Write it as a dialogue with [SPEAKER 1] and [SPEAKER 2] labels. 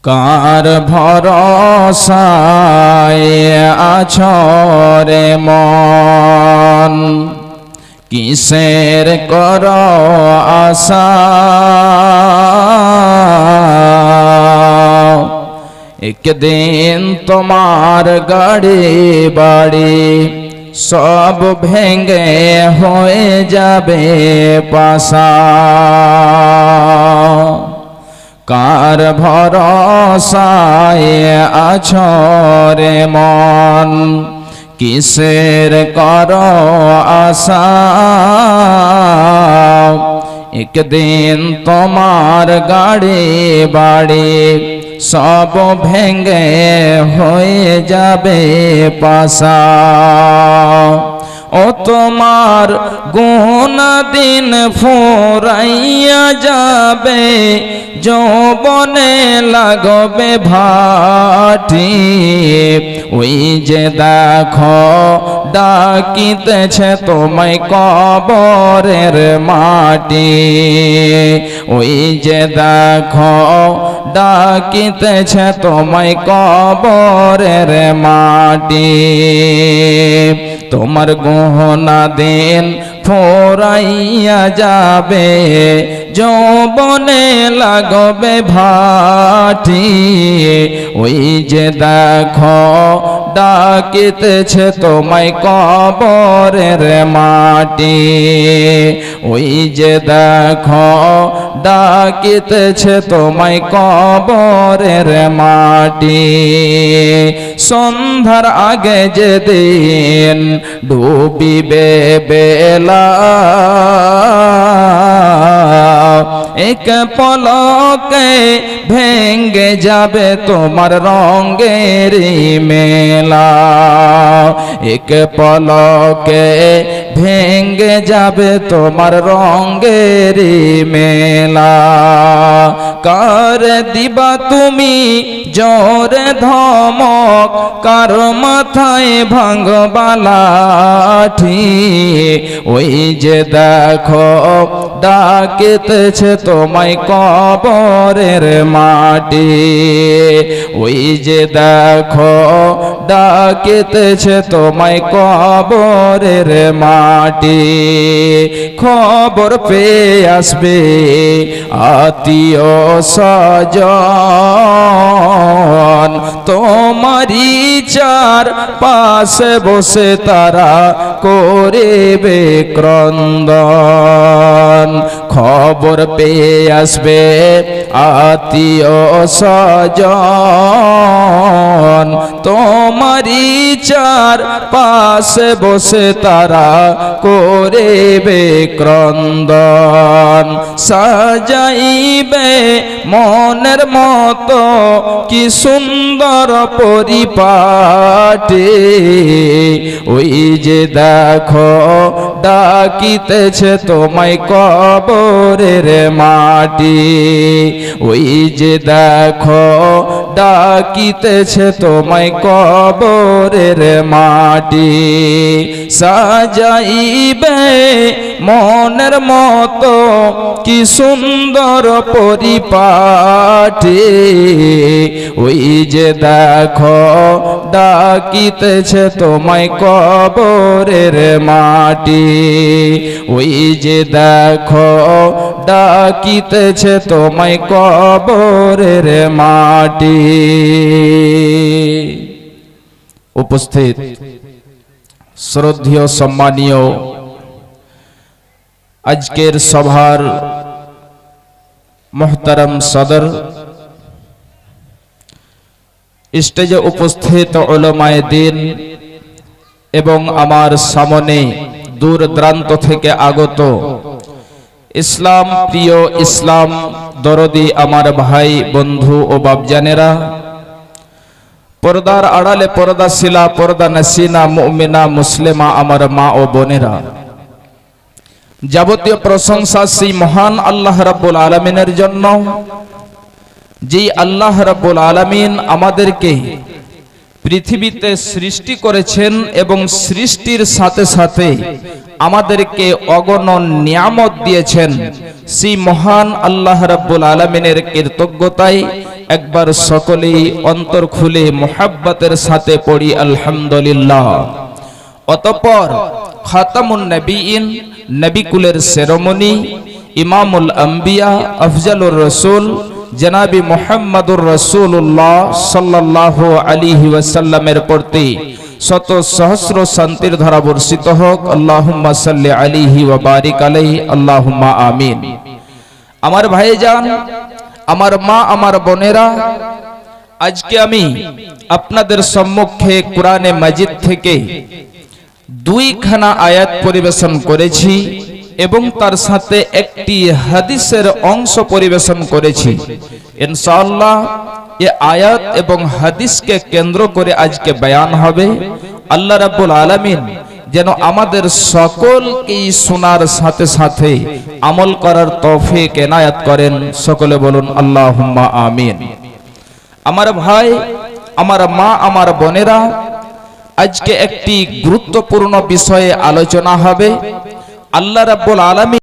[SPEAKER 1] কার ভরসায় আছো রে মন, কিসের কর আশা? একদিন তোমার গাড়ি বাড়ি সব ভেঙে হয়ে যাবে পাশা। কার ভরসায় আছো রে মন, কিসের কর আশা? একদিন তোমার গাড়ি বাড়ি সব ভেঙে হয়ে যাবে পাশা। ও তোমার গুনা দিন ফুরাইয়া যাবে, যৌবনে লাগবে ভাটি। ওই যে দেখো ডাকিতেছে তোমায় কবরের মাটি। ওই যে দেখো ডাকিতেছে তোমায় কবরের মাটি। তোমার গহনা দিন ফুরাইয়া যাবে, যৌবনে লাগবে ভাটি। ওই যে দেখো ডাকিতেছে তোমায় কবরের মাটি। ওই যে দেখো ডাকিতেছে তোমায় কবরের মাটি। সন্ধ্যার আগে যেদিন ডুবিবে বেলা, এক পলকে ভেঙ্গে যাবে তোমার রঙের মেলা। এক পলকে ভেঙ্গে যাবে তোমার রঙের মেলা। কার দিবা তুমি জোরে ধমক, কার মাথায় ভাঙবা লাঠি? ওই যে দেখো ডাকিতেছে তোমায় কবরের মাটি। ওই যে দেখো ডাকিতেছে তোমায় কবরের মাটি। খবর পেয়ে আসবে আত্মীয় স্বজন, তোমারই চার পাশে বসে তারা করিবে ক্রন্দন। খবর পেয়ে আসবে আত্মীয় স্বজন, তোমারই চার পাশে বসে তারা করিবে ক্রন্দন। সাজাইবে মনের মতো কি সুন্দর পরিপাটি। ওই যে দেখো ডাকিতেছে তোমায় কবরের মাটি। ওই যে দেখো ডাকিতেছে তোমায় কবরের মাটি। সাজাইবে মনের মতো কি সুন্দর পরিপাটি। ওই যে দেখো ডাকিতেছে তোমায় কবরের মাটি। ওই যে দেখো ডাকিতেছে তোমায় কবরের মাটি। উপস্থিত শ্রদ্ধেয় সম্মানীয় আজকের সভার মোহতারাম সদর, স্টেজে উপস্থিত উলামায়ে দ্বীন এবং আমার সামনে দূর দূরান্ত থেকে আগত ইসলাম প্রিয়, ইসলাম দরদি আমার ভাই বন্ধু ও বাপজানেরা, পর্দার আড়ালে পর্দাশীলা পর্দা নাসিনা মুমিনা মুসলিমা আমার মা ও বোনেরা, যাবতীয় প্রশংসা সেই মহান আল্লাহ রাব্বুল আলামিনের জন্য, যে আল্লাহ রাব্বুল আলামিন আমাদেরকে পৃথিবীতে সৃষ্টি করেছেন এবং সৃষ্টির সাথে সাথে আমাদেরকে অগণন নিয়ামত দিয়েছেন। সেই মহান আল্লাহ রাব্বুল আলামিনের কৃতজ্ঞতায় একবার সকলেই অন্তর খুলে মুহাব্বতের সাথে পড়ি আলহামদুলিল্লাহ। অতঃপর খাতামুন নবীন, নবিকুলের শিরোমণি, ইমামুল আম্বিয়া, আফজালুর রাসূল জনাবি মুহাম্মদুর রাসূলুল্লাহ সাল্লাল্লাহু আলাইহি ওয়াসাল্লামের প্রতি শত সহস্র শান্তির ধারা বর্ষিত হোক। আল্লাহুম্মা সাল্লি আলাইহি ওয়া বারিক আলাইহি, আল্লাহুম্মা আমিন। আমার ভাইজান, আমার মা, আমার বোনেরা, আজকে আমি আপনাদের সম্মুখে কোরআনে মাজিদ থেকে দুইখানা আয়াত পরিবেশন করেছি এবং তার সাথে একটি হাদিসের অংশ পরিবেশন করেছি। ইনশাআল্লাহ এই আয়াত এবং হাদিসকে কেন্দ্র করে আজকে বয়ান হবে। আল্লাহ রাব্বুল আলামিন যেন আমাদের সকলকে শোনার সাথে সাথে আমল করার তৌফিক এনায়েত করেন। সকলে বলুন আল্লাহুম্মা আমিন। আমার ভাই, আমার মা, আমার বোনেরা, আজকে একটি গুরুত্বপূর্ণ বিষয়ে আলোচনা হবে। আল্লাহ রাব্বুল আলামিন